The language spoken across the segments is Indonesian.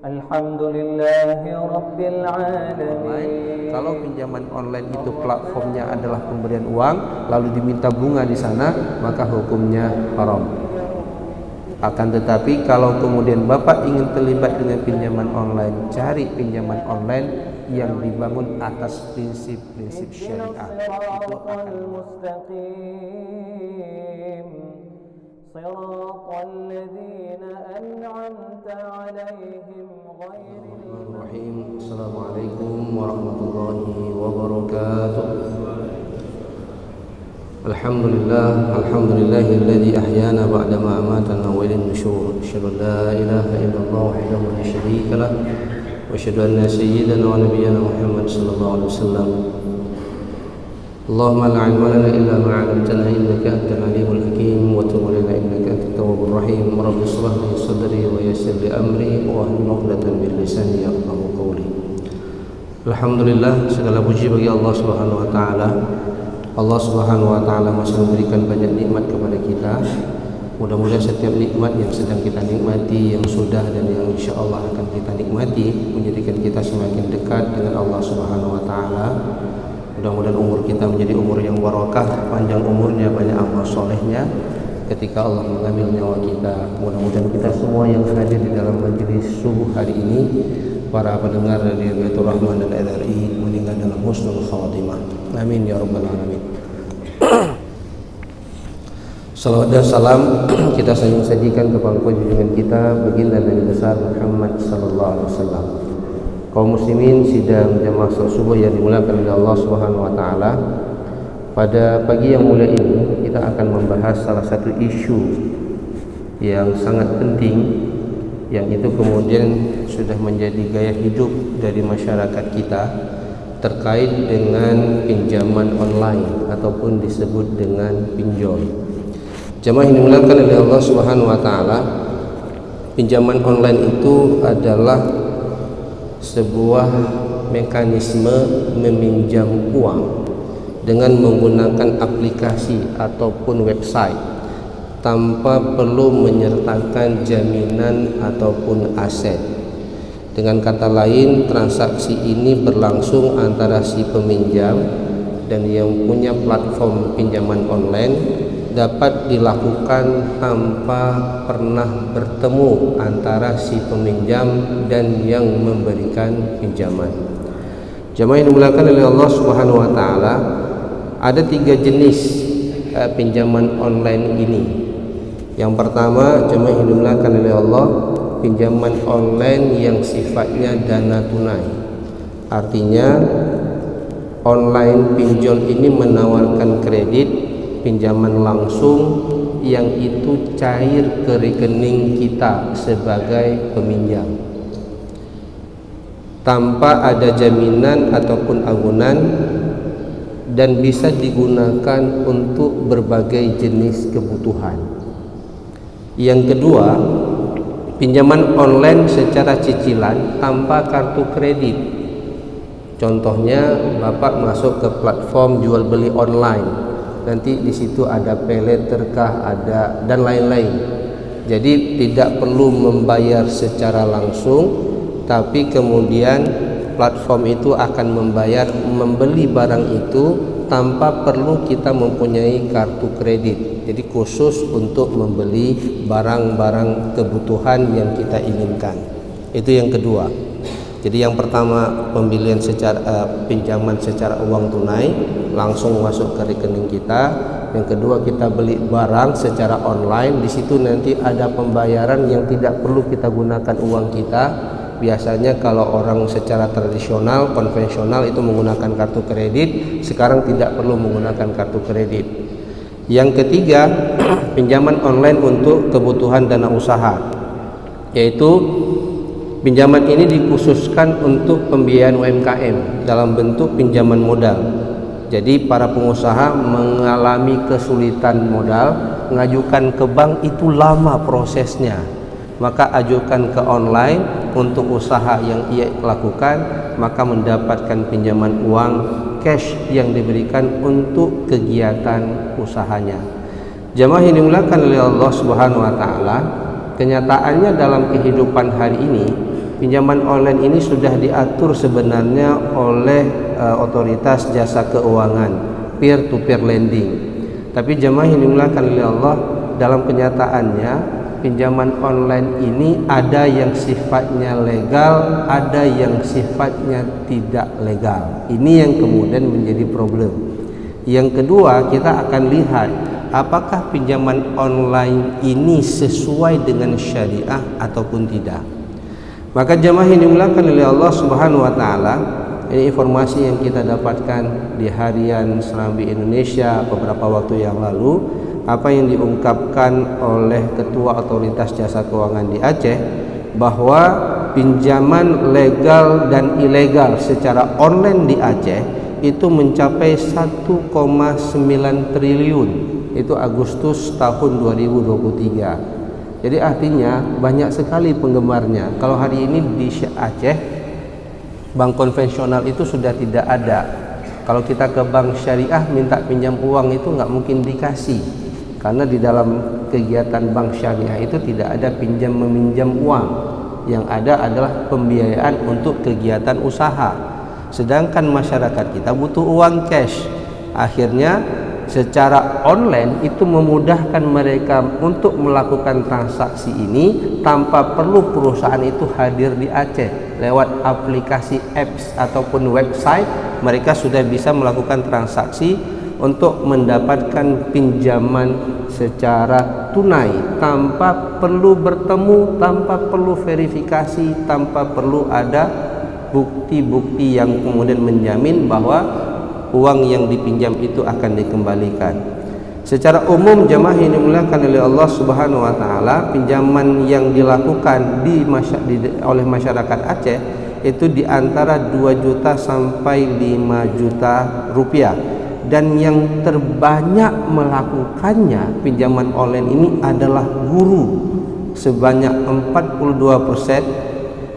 Alhamdulillahi Rabbil Alamin. Kalau pinjaman online itu platformnya adalah pemberian uang lalu diminta bunga di sana, maka hukumnya haram. Akan tetapi kalau kemudian Bapak ingin terlibat dengan pinjaman online, cari pinjaman online yang dibangun atas prinsip-prinsip syariah. Itu akan Bismillahirrahmanirrahim. Assalamualaikum warahmatullahi wabarakatuh. Alhamdulillahilladzi ahyana ba'da ma amatana wa ilayhi nusyur. Asyhadu an la ilaha illallah wahdahu la syarika lah wa asyhadu anna sayyidana wa nabiyyana Muhammad sallallahu alaihi wasallam. Allahumma la ilma lana illa ma 'allamtana innaka antal alimul hakim wa tub 'alaina innaka antat tawwabur rahim. Rabbi shrah li sadri wa yassir li amri wa hlul 'uqdatam min lisani yafqahu qawli. Alhamdulillah, segala puji bagi Allah Subhanahu wa taala. Allah Subhanahu wa taala masih memberikan banyak nikmat kepada kita. Mudah-mudahan setiap nikmat yang sedang kita nikmati, yang sudah dan yang insyaallah akan kita nikmati, menjadikan kita semakin dekat dengan Allah Subhanahu wa taala. Mudah-mudahan umur kita menjadi umur yang barakah, panjang umurnya, banyak amal solehnya ketika Allah mengambil nyawa kita. Mudah-mudahan kita semua yang hadir di dalam majelis subuh hari ini, para pendengar Radio Baitur Rahman dan RRI, meninggal dalam husnul khatimah. Amin ya rabbal alamin. Salawat dan salam kita sajikan kepada junjungan kita baginda Nabi besar Muhammad sallallahu alaihi wasallam. Kaum muslimin sidang jamaah salat subuh yang dimuliakan oleh Allah Subhanahu wa taala. Pada pagi yang mulia ini kita akan membahas salah satu isu yang sangat penting, yang itu kemudian sudah menjadi gaya hidup dari masyarakat kita, terkait dengan pinjaman online ataupun disebut dengan pinjol. Jamaah yang dimuliakan oleh Allah Subhanahu wa taala, pinjaman online itu adalah sebuah mekanisme meminjam uang dengan menggunakan aplikasi ataupun website tanpa perlu menyertakan jaminan ataupun aset. Dengan kata lain, transaksi ini berlangsung antara si peminjam dan yang punya platform pinjaman online, dapat dilakukan tanpa pernah bertemu antara si peminjam dan yang memberikan pinjaman. Jamaah yang dimuliakan oleh Allah Subhanahu wa taala, ada 3 jenis pinjaman online ini. Yang pertama, jemaah yang dimuliakan oleh Allah, pinjaman online yang sifatnya dana tunai. Artinya online pinjol ini menawarkan kredit pinjaman langsung yang itu cair ke rekening kita sebagai peminjam tanpa ada jaminan ataupun agunan, dan bisa digunakan untuk berbagai jenis kebutuhan. Yang kedua, pinjaman online secara cicilan tanpa kartu kredit. Contohnya, Bapak masuk ke platform jual beli online, nanti di situ ada payletterkah, ada dan lain-lain. Jadi tidak perlu membayar secara langsung, tapi kemudian platform itu akan membeli barang itu tanpa perlu kita mempunyai kartu kredit. Jadi khusus untuk membeli barang-barang kebutuhan yang kita inginkan. Itu yang kedua. Jadi yang pertama, pembelian pinjaman secara uang tunai langsung masuk ke rekening kita. Yang kedua, kita beli barang secara online. Di situ nanti ada pembayaran yang tidak perlu kita gunakan uang kita. Biasanya kalau orang secara tradisional, konvensional itu menggunakan kartu kredit, sekarang tidak perlu menggunakan kartu kredit. Yang ketiga, pinjaman online untuk kebutuhan dana usaha, yaitu pinjaman ini dikhususkan untuk pembiayaan UMKM dalam bentuk pinjaman modal. Jadi para pengusaha mengalami kesulitan modal, mengajukan ke bank itu lama prosesnya. Maka ajukan ke online untuk usaha yang ia lakukan, maka mendapatkan pinjaman uang cash yang diberikan untuk kegiatan usahanya. Jamaah yang dimuliakan oleh Allah Subhanahu wa taala, kenyataannya dalam kehidupan hari ini Pinjaman online ini sudah diatur sebenarnya oleh otoritas jasa keuangan, peer to peer lending. Tapi jemaah yang dimuliakan oleh Allah, dalam kenyataannya pinjaman online ini ada yang sifatnya legal, ada yang sifatnya tidak legal. Ini yang kemudian menjadi problem. Yang kedua, kita akan lihat apakah pinjaman online ini sesuai dengan syariah ataupun tidak. Maka jemaah yang dimuliakan oleh Allah Subhanahu wa taala, ini informasi yang kita dapatkan di harian Serambi Indonesia beberapa waktu yang lalu, apa yang diungkapkan oleh Ketua Otoritas Jasa Keuangan di Aceh, bahwa pinjaman legal dan ilegal secara online di Aceh itu mencapai 1,9 triliun. Itu Agustus tahun 2023. Jadi artinya banyak sekali penggemarnya. Kalau hari ini di Aceh, bank konvensional itu sudah tidak ada. Kalau kita ke bank syariah minta pinjam uang itu nggak mungkin dikasih, karena di dalam kegiatan bank syariah itu tidak ada pinjam meminjam uang. Yang ada adalah pembiayaan untuk kegiatan usaha. Sedangkan masyarakat kita butuh uang cash. Akhirnya secara online itu memudahkan mereka untuk melakukan transaksi ini tanpa perlu perusahaan itu hadir di Aceh. Lewat aplikasi apps ataupun website, mereka sudah bisa melakukan transaksi untuk mendapatkan pinjaman secara tunai tanpa perlu bertemu, tanpa perlu verifikasi, tanpa perlu ada bukti-bukti yang kemudian menjamin bahwa uang yang dipinjam itu akan dikembalikan. Secara umum jemaah yang dimuliakan oleh Allah Subhanahu wa taala, pinjaman yang dilakukan oleh masyarakat Aceh itu di antara 2 juta sampai 5 juta rupiah. Dan yang terbanyak melakukannya pinjaman online ini adalah guru sebanyak 42%.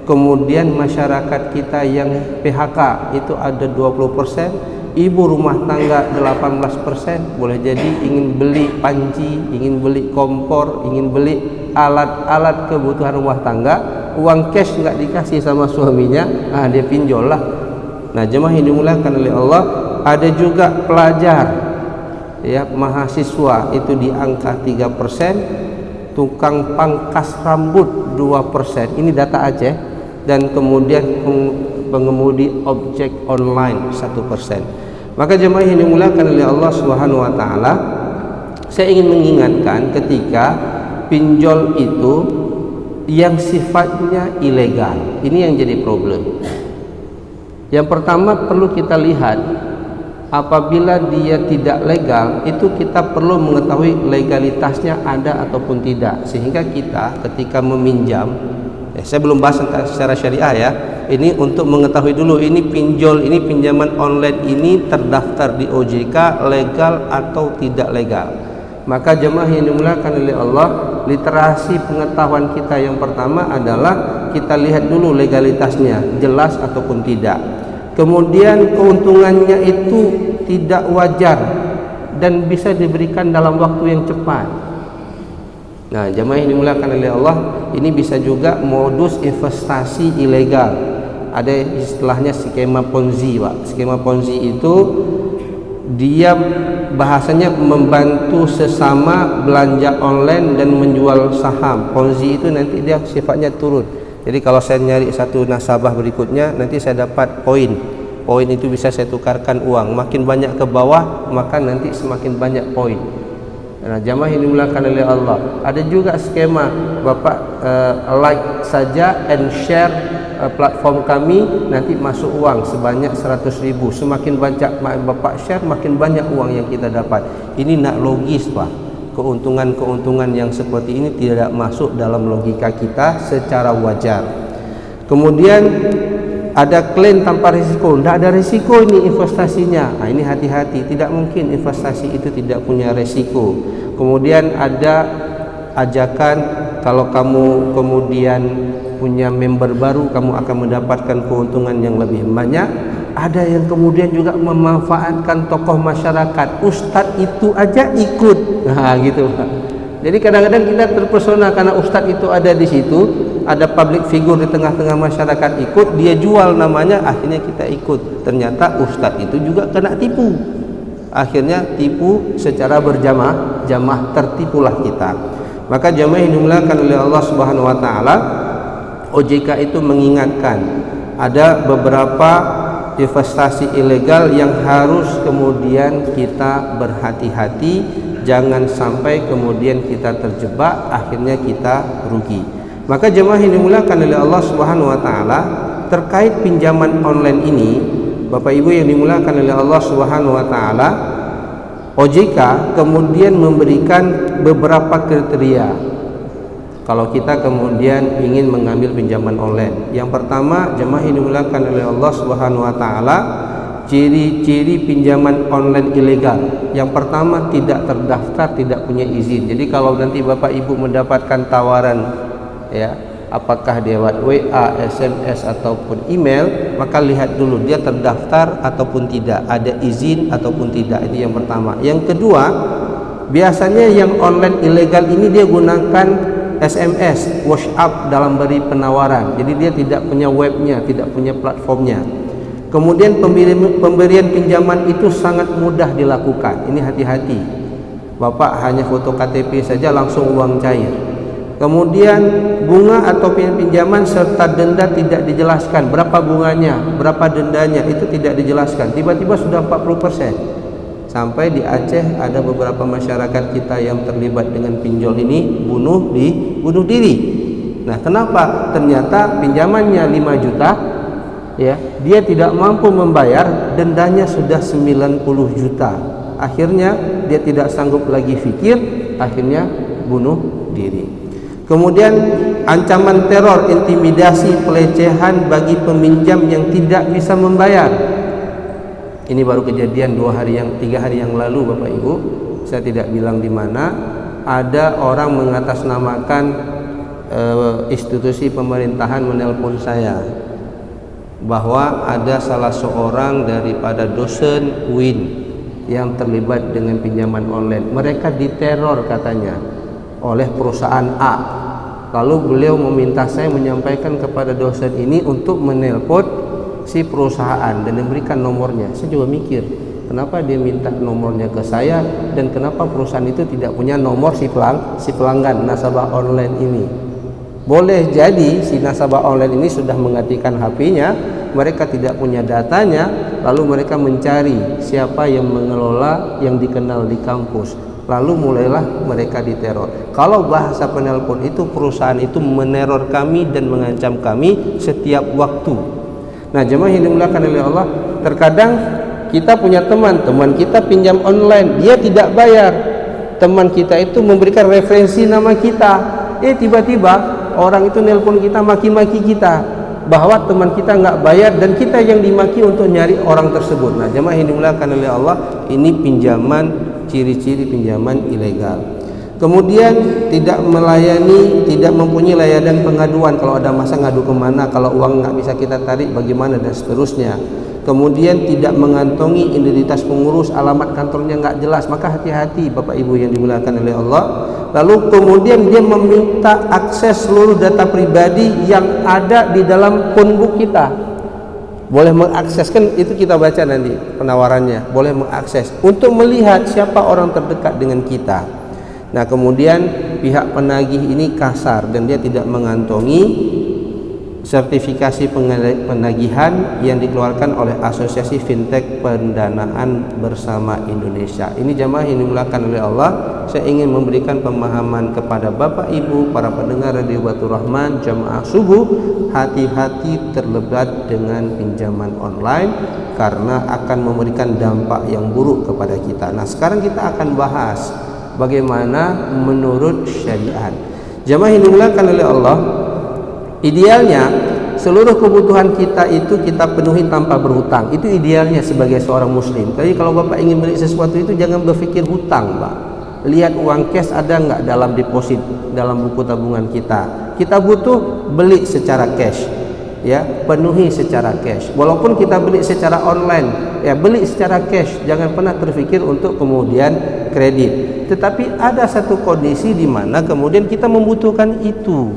Kemudian masyarakat kita yang PHK itu ada 20%. Ibu rumah tangga 18%, boleh jadi ingin beli panci, ingin beli kompor, ingin beli alat-alat kebutuhan rumah tangga, uang cash nggak dikasih sama suaminya, dia pinjol lah. Nah jemaah yang dimuliakan oleh Allah, ada juga pelajar, ya mahasiswa itu di angka 3%, tukang pangkas rambut 2%, ini data Aceh, dan kemudian pengemudi objek online 1%. Maka jemaah yang dimuliakan oleh Allah Subhanahu wa taala, saya ingin mengingatkan ketika pinjol itu yang sifatnya ilegal, ini yang jadi problem. Yang pertama perlu kita lihat, apabila dia tidak legal, itu kita perlu mengetahui legalitasnya ada ataupun tidak, sehingga kita ketika meminjam, saya belum bahas secara syariah ya, ini untuk mengetahui dulu ini pinjol, ini pinjaman online ini terdaftar di OJK legal atau tidak legal. Maka jemaah yang dimuliakan oleh Allah, literasi pengetahuan kita yang pertama adalah kita lihat dulu legalitasnya jelas ataupun tidak. Kemudian keuntungannya itu tidak wajar dan bisa diberikan dalam waktu yang cepat. Nah jemaah yang dimuliakan oleh Allah, ini bisa juga modus investasi ilegal. Ada istilahnya skema Ponzi, Pak. Skema Ponzi itu dia bahasanya membantu sesama belanja online dan menjual saham. Ponzi itu nanti dia sifatnya turun. Jadi kalau saya nyari satu nasabah berikutnya, nanti saya dapat poin. Poin itu bisa saya tukarkan uang. Makin banyak ke bawah, maka nanti semakin banyak poin. Nah, jamaah yang dimuliakan oleh Allah, ada juga skema Bapak like saja and share platform kami, nanti masuk uang sebanyak 100.000. Semakin banyak Bapak share, makin banyak uang yang kita dapat. Ini nak logis, Pak. Keuntungan-keuntungan yang seperti ini tidak masuk dalam logika kita secara wajar. Kemudian ada klaim tanpa risiko. Tidak ada risiko ini investasinya. Nah, ini hati-hati. Tidak mungkin investasi itu tidak punya risiko. Kemudian ada ajakan kalau kamu kemudian punya member baru, kamu akan mendapatkan keuntungan yang lebih banyak. Ada yang kemudian juga memanfaatkan tokoh masyarakat. Ustadz itu aja ikut. Nah, gitu Pak. Jadi kadang-kadang kita terpesona karena ustadz itu ada di situ. ada public figure di tengah-tengah masyarakat ikut, dia jual namanya, akhirnya kita ikut. Ternyata ustadz itu juga kena tipu. Akhirnya tipu secara berjamaah, tertipulah kita. Maka jamaah yang dimuliakan oleh Allah Subhanahu wa taala, OJK itu mengingatkan ada beberapa investasi ilegal yang harus kemudian kita berhati-hati, jangan sampai kemudian kita terjebak, akhirnya kita rugi. Maka jemaah yang dimuliakan oleh Allah Subhanahu wa taala, terkait pinjaman online ini, Bapak Ibu yang dimuliakan oleh Allah Subhanahu wa taala, OJK kemudian memberikan beberapa kriteria kalau kita kemudian ingin mengambil pinjaman online. Yang pertama, jemaah yang dimuliakan oleh Allah Subhanahu wa taala, ciri-ciri pinjaman online ilegal. Yang pertama, tidak terdaftar, tidak punya izin. Jadi kalau nanti Bapak Ibu mendapatkan tawaran, ya, apakah lewat WA, SMS ataupun email, maka lihat dulu dia terdaftar ataupun tidak, ada izin ataupun tidak. Ini yang pertama. Yang kedua, biasanya yang online ilegal ini dia gunakan SMS, WhatsApp dalam beri penawaran. Jadi dia tidak punya webnya, tidak punya platformnya. Kemudian pemberian pinjaman itu sangat mudah dilakukan. Ini hati-hati. Bapak hanya foto KTP saja langsung uang cair. Kemudian bunga atau pinjaman serta denda tidak dijelaskan. Berapa bunganya, berapa dendanya, itu tidak dijelaskan. Tiba-tiba sudah 40%. Sampai di Aceh ada beberapa masyarakat kita yang terlibat dengan pinjol ini bunuh diri. Nah, kenapa? Ternyata pinjamannya 5 juta, ya, dia tidak mampu membayar, dendanya sudah 90 juta. Akhirnya dia tidak sanggup lagi fikir, akhirnya bunuh diri. Kemudian ancaman teror, intimidasi, pelecehan bagi peminjam yang tidak bisa membayar. Ini baru kejadian 3 hari yang lalu, Bapak Ibu. Saya tidak bilang di mana. Ada orang mengatasnamakan institusi pemerintahan menelpon saya bahwa ada salah seorang daripada dosen UIN yang terlibat dengan pinjaman online. Mereka diteror katanya oleh perusahaan A. Lalu beliau meminta saya menyampaikan kepada dosen ini untuk menelpon si perusahaan dan memberikan nomornya. Saya juga mikir, kenapa dia minta nomornya ke saya dan kenapa perusahaan itu tidak punya nomor si pelanggan nasabah online ini. Boleh jadi si nasabah online ini sudah menggantikan HP-nya, mereka tidak punya datanya, lalu mereka mencari siapa yang mengelola yang dikenal di kampus. Lalu mulailah mereka diteror. Kalau bahasa penelpon itu, perusahaan itu meneror kami dan mengancam kami setiap waktu. Nah, jemaah yang dimuliakan oleh Allah, terkadang kita punya teman kita pinjam online, dia tidak bayar. Teman kita itu memberikan referensi nama kita. Tiba-tiba orang itu nelpon kita, maki-maki kita bahwa teman kita nggak bayar dan kita yang dimaki untuk nyari orang tersebut. Nah, jemaah yang dimuliakan oleh Allah, ini pinjaman, ciri-ciri pinjaman ilegal. Kemudian tidak melayani, tidak mempunyai layanan pengaduan. Kalau ada masa ngadu kemana, kalau uang nggak bisa kita tarik bagaimana, dan seterusnya. Kemudian tidak mengantongi identitas pengurus, alamat kantornya nggak jelas. Maka hati-hati Bapak Ibu yang dimuliakan oleh Allah. Lalu kemudian dia meminta akses seluruh data pribadi yang ada di dalam phonebook kita. Boleh mengakses, kan itu kita baca nanti penawarannya. Boleh mengakses untuk melihat siapa orang terdekat dengan kita. Nah, kemudian pihak penagih ini kasar dan dia tidak mengantongi sertifikasi penagihan yang dikeluarkan oleh Asosiasi Fintech Pendanaan Bersama Indonesia. Ini jamaah yang dimuliakan oleh Allah. Saya ingin memberikan pemahaman kepada Bapak Ibu, para pendengar Radio Baitur Rahman, jamaah subuh, hati-hati terlibat dengan pinjaman online karena akan memberikan dampak yang buruk kepada kita. Nah, sekarang kita akan bahas bagaimana menurut syariat. Jamaah yang dimuliakan oleh Allah, idealnya seluruh kebutuhan kita itu kita penuhi tanpa berhutang. Itu idealnya sebagai seorang muslim. Tapi kalau Bapak ingin beli sesuatu itu jangan berpikir hutang, Pak. Lihat uang cash ada nggak dalam deposit, dalam buku tabungan kita. Kita butuh, beli secara cash, ya, penuhi secara cash. Walaupun kita beli secara online, ya beli secara cash. Jangan pernah terpikir untuk kemudian kredit. Tetapi ada satu kondisi di mana kemudian kita membutuhkan itu.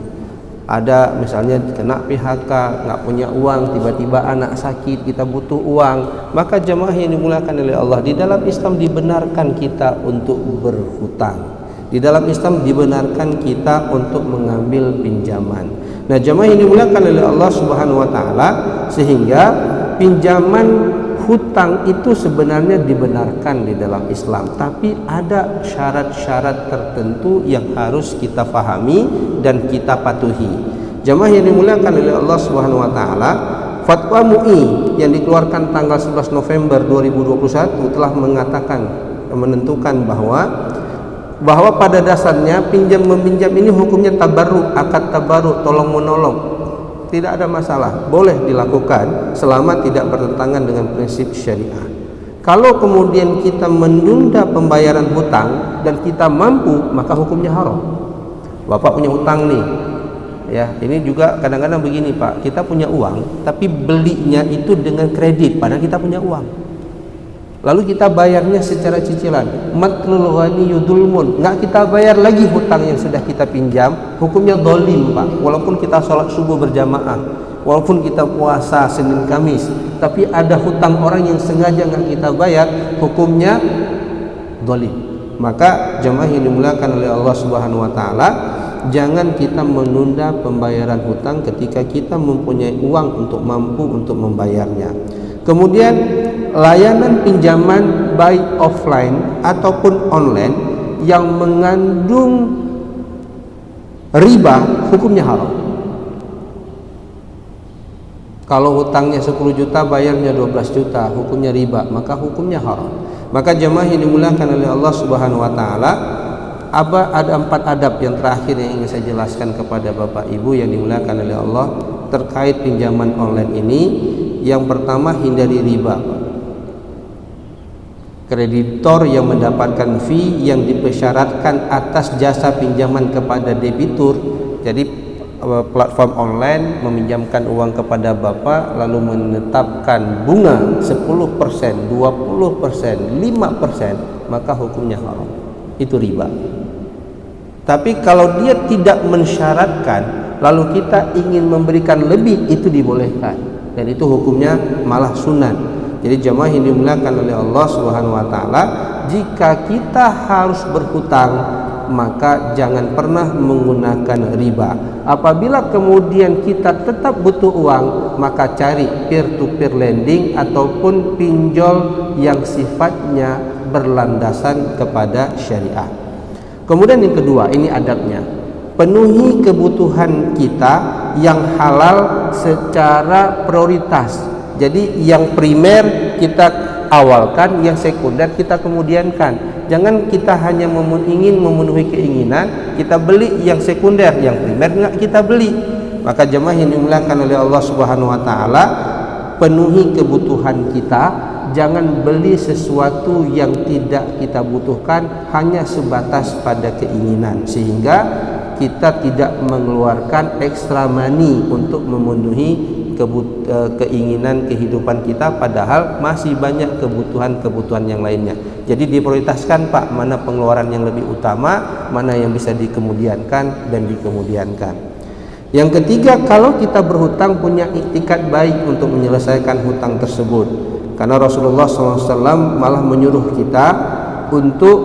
Ada misalnya kena PHK, nggak punya uang, tiba-tiba anak sakit, kita butuh uang, maka jemaah yang dimuliakan oleh Allah, di dalam Islam dibenarkan kita untuk berhutang. Di dalam Islam dibenarkan kita untuk mengambil pinjaman. Nah, jemaah yang dimuliakan oleh Allah Subhanahu wa taala, sehingga pinjaman hutang itu sebenarnya dibenarkan di dalam Islam, tapi ada syarat-syarat tertentu yang harus kita pahami dan kita patuhi. Jemaah yang dimuliakan oleh Allah Subhanahu wa taala, Fatwa MUI yang dikeluarkan tanggal 11 November 2021 telah menentukan bahwa pada dasarnya pinjam meminjam ini hukumnya tabarruk, akad tabarruk, tolong menolong. Tidak ada masalah, boleh dilakukan selama tidak bertentangan dengan prinsip syariah. Kalau kemudian kita menunda pembayaran hutang dan kita mampu, maka hukumnya haram. Bapak punya hutang nih, ya, ini juga kadang-kadang begini Pak, kita punya uang tapi belinya itu dengan kredit padahal kita punya uang, lalu kita bayarnya secara cicilan. Matlul ghani yudulmun, nggak kita bayar lagi hutang yang sudah kita pinjam, hukumnya dolim Pak. Walaupun kita sholat subuh berjamaah, walaupun kita puasa Senin Kamis, tapi ada hutang orang yang sengaja nggak kita bayar, hukumnya dolim. Maka jemaah yang dimuliakan oleh Allah Subhanahu wa taala, jangan kita menunda pembayaran hutang ketika kita mempunyai uang untuk mampu untuk membayarnya. Kemudian layanan pinjaman baik offline ataupun online yang mengandung riba hukumnya haram. Kalau hutangnya 10 juta bayarnya 12 juta, hukumnya riba, maka hukumnya haram. Maka jemaah yang dimuliakan oleh Allah Subhanahu wa taala, ada 4 adab yang terakhir yang ingin saya jelaskan kepada Bapak Ibu yang dimuliakan oleh Allah terkait pinjaman online ini. Yang pertama, hindari riba. Kreditor yang mendapatkan fee yang dipersyaratkan atas jasa pinjaman kepada debitur. Jadi platform online meminjamkan uang kepada Bapak lalu menetapkan bunga 10%, 20%, 5%, maka hukumnya haram. Itu riba. Tapi kalau dia tidak mensyaratkan lalu kita ingin memberikan lebih, itu dibolehkan. Dan itu hukumnya malah sunat. Jadi jemaah yang dimuliakan oleh Allah Subhanahu wa taala, jika kita harus berhutang, maka jangan pernah menggunakan riba. Apabila kemudian kita tetap butuh uang, maka cari peer to peer lending ataupun pinjol yang sifatnya berlandasan kepada syariah. Kemudian yang kedua, ini adabnya. Penuhi kebutuhan kita yang halal secara prioritas. Jadi yang primer kita awalkan, yang sekunder kita kemudiankan. Jangan kita hanya ingin memenuhi keinginan, kita beli yang sekunder, yang primer enggak kita beli. Maka jemaah yang dimuliakan oleh Allah Subhanahu wa taala, penuhi kebutuhan kita, jangan beli sesuatu yang tidak kita butuhkan hanya sebatas pada keinginan, sehingga kita tidak mengeluarkan extra money untuk memenuhi keinginan kehidupan kita, padahal masih banyak kebutuhan-kebutuhan yang lainnya. Jadi diprioritaskan Pak, mana pengeluaran yang lebih utama, mana yang bisa dikemudiankan dan dikemudiankan. Yang ketiga, kalau kita berhutang punya iktikad baik untuk menyelesaikan hutang tersebut, karena Rasulullah SAW malah menyuruh kita untuk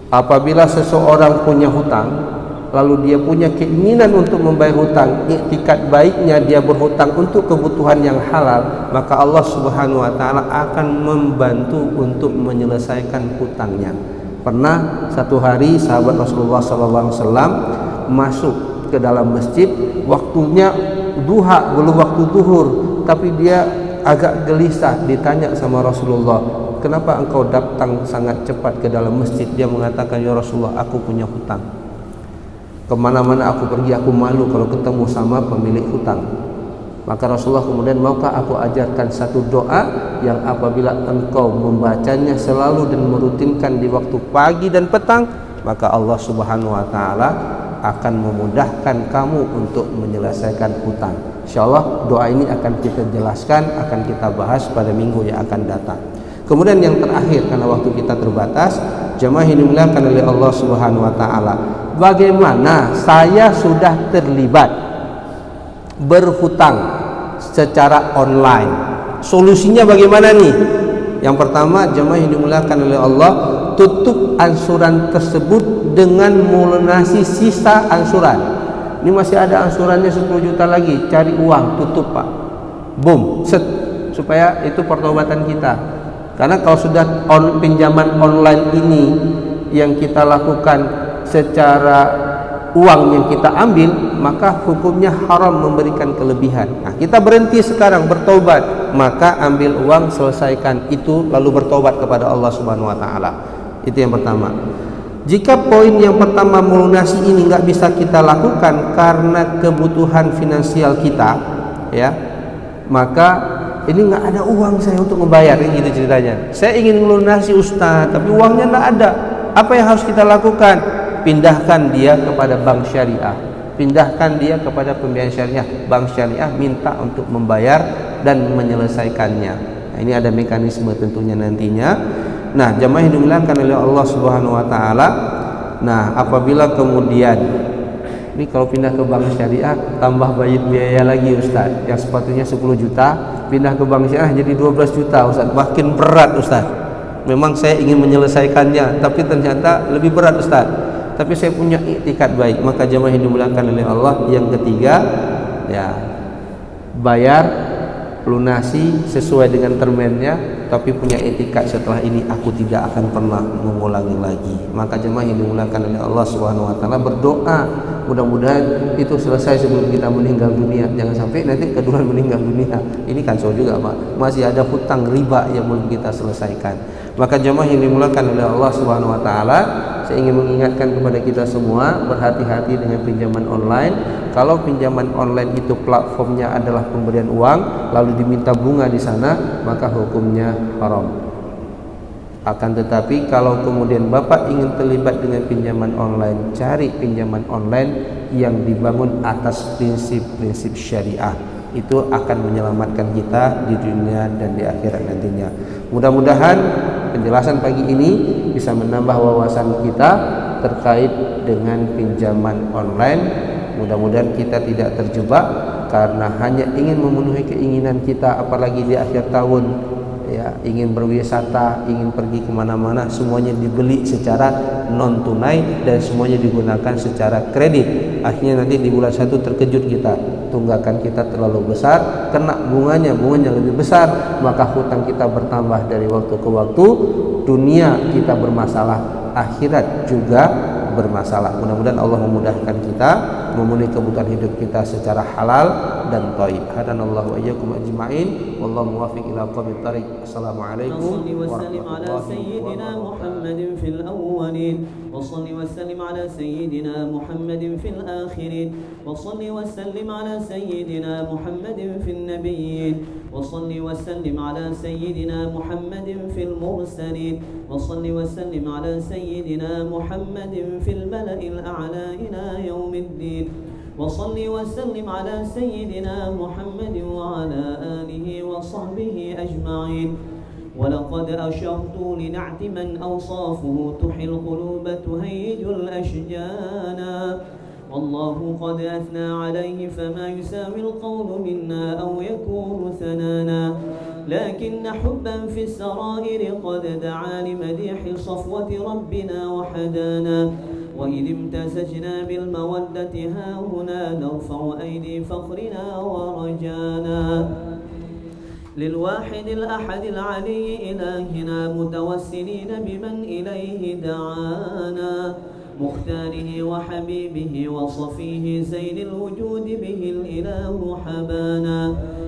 apabila seseorang punya hutang lalu dia punya keinginan untuk membayar hutang, iktikad baiknya dia berhutang untuk kebutuhan yang halal, maka Allah Subhanahu wa taala akan membantu untuk menyelesaikan hutangnya. Pernah satu hari sahabat Rasulullah SAW masuk ke dalam masjid, waktunya duha, belum waktu zuhur, tapi dia agak gelisah, ditanya sama Rasulullah, kenapa engkau datang sangat cepat ke dalam masjid? Dia mengatakan, ya Rasulullah, aku punya hutang. Kemana-mana aku pergi, aku malu kalau ketemu sama pemilik hutang. Maka Rasulullah kemudian, maukah aku ajarkan satu doa yang apabila engkau membacanya selalu dan merutinkan di waktu pagi dan petang, maka Allah Subhanahu wa taala akan memudahkan kamu untuk menyelesaikan hutang. Insyaallah doa ini akan kita jelaskan, akan kita bahas pada minggu yang akan datang. Kemudian yang terakhir, karena waktu kita terbatas, jemaah yang dimuliakan oleh Allah Subhanahu wa taala, bagaimana saya sudah terlibat berhutang secara online? Solusinya bagaimana nih? Yang pertama, jemaah yang dimuliakan oleh Allah, tutup ansuran tersebut dengan melunasi sisa ansuran. Ini masih ada ansurannya 10 juta lagi, cari uang, tutup Pak. Boom, set, supaya itu pertobatan kita. Karena kalau sudah pinjaman online ini yang kita lakukan secara uang yang kita ambil, maka hukumnya haram memberikan kelebihan. Nah, kita berhenti sekarang bertobat, maka ambil uang, selesaikan itu, lalu bertobat kepada Allah Subhanahu wa taala. Itu yang pertama. Jika poin yang pertama melunasi ini nggak bisa kita lakukan karena kebutuhan finansial kita, ya, maka ini nggak ada uang saya untuk membayar, ini gitu ceritanya. Saya ingin melunasi Ustaz, tapi uangnya nggak ada. Apa yang harus kita lakukan? Pindahkan dia kepada bank syariah, pindahkan dia kepada pembiayaan syariah. Bank syariah minta untuk membayar dan menyelesaikannya. Nah, ini ada mekanisme tentunya nantinya. Nah, jemaah yang dimuliakan oleh Allah Subhanahu wa taala, nah apabila kemudian ini kalau pindah ke bank syariah tambah biaya lagi Ustaz, yang sepatutnya 10 juta pindah ke bank syariah jadi 12 juta Ustaz, makin berat Ustaz. Memang saya ingin menyelesaikannya, tapi ternyata lebih berat Ustaz. Tapi saya punya iktikad baik. Maka jemaah yang dimuliakan oleh Allah, yang ketiga, ya, bayar, lunasi sesuai dengan termennya, tapi punya iktikad setelah ini aku tidak akan pernah mengulangi lagi. Maka jemaah yang dimuliakan oleh Allah Subhanahu wa taala, berdoa mudah-mudahan itu selesai sebelum kita meninggal dunia. Jangan sampai nanti kedua meninggal dunia. Ini kan so juga Pak, masih ada hutang riba yang belum kita selesaikan. Maka jemaah yang dimuliakan oleh Allah Subhanahu wa taala, saya ingin mengingatkan kepada kita semua, berhati-hati dengan pinjaman online. Kalau pinjaman online itu platformnya adalah pemberian uang lalu diminta bunga di sana, maka hukumnya haram. Akan tetapi kalau kemudian Bapak ingin terlibat dengan pinjaman online, cari pinjaman online yang dibangun atas prinsip-prinsip syariah. Itu akan menyelamatkan kita di dunia dan di akhirat nantinya. Mudah-mudahan penjelasan pagi ini bisa menambah wawasan kita terkait dengan pinjaman online. Mudah-mudahan kita tidak terjebak karena hanya ingin memenuhi keinginan kita, apalagi di akhir tahun, ya, ingin berwisata, ingin pergi kemana-mana, semuanya dibeli secara non tunai dan semuanya digunakan secara kredit. Akhirnya nanti di bulan 1 terkejut kita, tunggakan kita terlalu besar, kena bunganya lebih besar, maka hutang kita bertambah dari waktu ke waktu, dunia kita bermasalah, akhirat juga bermasalah. Mudah-mudahan Allah memudahkan kita memenuhi kebutuhan hidup kita secara halal dan thayyib. Hadanallahu wa iyyakum ajma'in. Wallahu muwaffiq ila aqwamit thariq. Assalamualaikum warahmatullahi wabarakatuh. وصل وسلم على سيدنا محمد في الآخرين وصل وسلم على سيدنا محمد في النبيين وصل وسلم على سيدنا محمد في المرسلين وصل وسلم على سيدنا محمد في الملأ الأعلى إلى يوم الدين وصل وسلم على سيدنا محمد وعلى آله وصحبه أجمعين. ولقد أشرت لنعت من أوصافه تحيي القلوب تهيج الأشجانا والله قد أثنى عليه فما يساوي القول منا أو يكون ثنانا لكن حبا في السرائر قد دعا لمديح صفوة ربنا وحدانا وإذ امتزجنا بالمودة ها هنا نرفع أيدي فخرنا ورجانا للواحد الأحد العلي إلهنا متوسلين بمن إليه دعانا مختاره وحبيبه وصفيه زين الوجود به الإله حبانا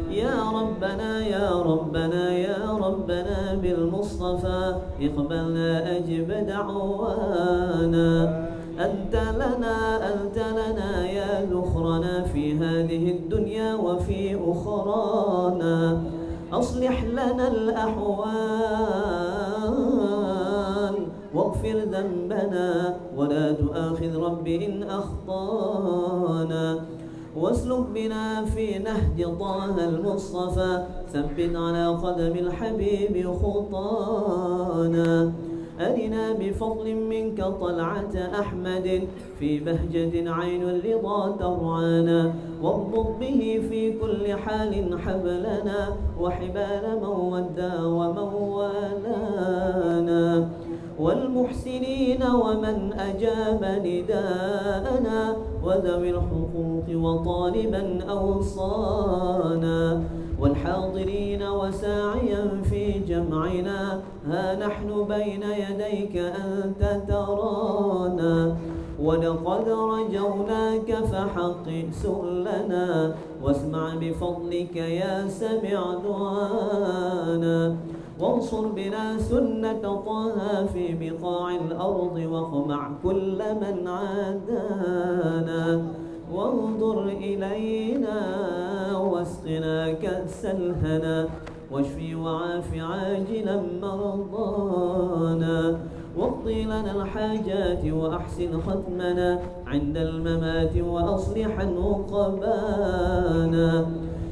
يا ربنا يا ربنا يا ربنا بالمصطفى اقبلنا أجب دعوانا أنت لنا يا ذخرنا في هذه الدنيا وفي أخرانا أصلح لنا الأحوال واغفر ذنبنا ولا تؤاخذ رب إن أخطانا واسلك بنا في نهج طه المصطفى ثبت على قدم الحبيب خطانا أرنا بفضل منك طلعة أحمد في بهجة عين الرضا ترعانا واربط به في كل حال حبلنا وحبال من ودى ومن والانا والمحسنين ومن أجاب نداءنا وذوي الحقوق وطالبا أوصانا والحاضرين وساعيا في جمعنا ها نحن بين يديك أنت ترانا ولقد رجوناك فحقق سؤلنا واسمع بفضلك يا سميع دعانا وانصر بنا سنة طه في بقاع الأرض واخمع كل من عادانا وانظر إلينا واسقنا كأس الهنا واشفي وعاف عاجلا مرضانا واقضي لنا الحاجات وأحسن ختمنا عند الممات وأصلح عقبانا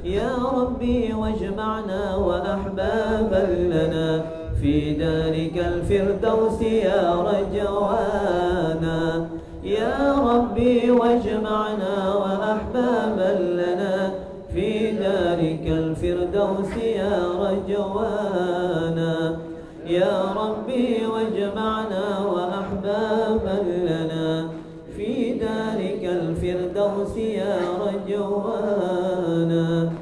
يا ربي واجمعنا وأحبابا لنا في دارك الفردوس يا رجوانا يا ربي واجمعنا وأحبابا لنا في دارك الفردوس يا رجوانا يا ربي واجمعنا وأحبابا لنا في دارك الفردوس يا رجوانا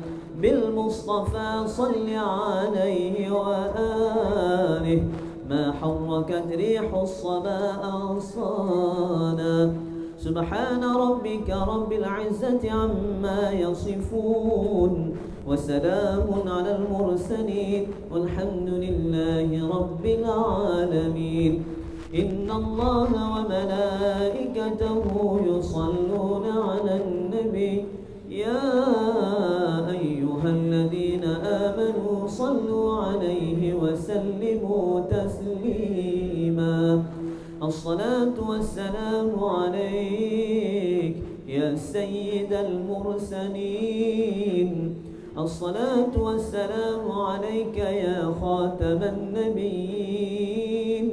بالمصطفى صل عليه وآله ما حركت ريح الصبا أغصانا سبحان ربك رب العزة عما يصفون وسلام على المرسلين والحمد لله رب العالمين إن الله وملائكته يصلون على النبي يا أيها الذين آمنوا صلوا عليه وسلموا تسليما الصلاة والسلام عليك يا سيد المرسلين الصلاة والسلام عليك يا خاتم النبيين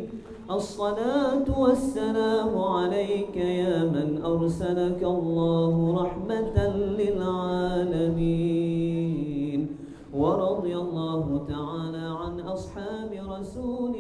الصلاة والسلام عليك يا من أرسلك الله رحمة للعالمين ورضي الله تعالى عن أصحاب رسول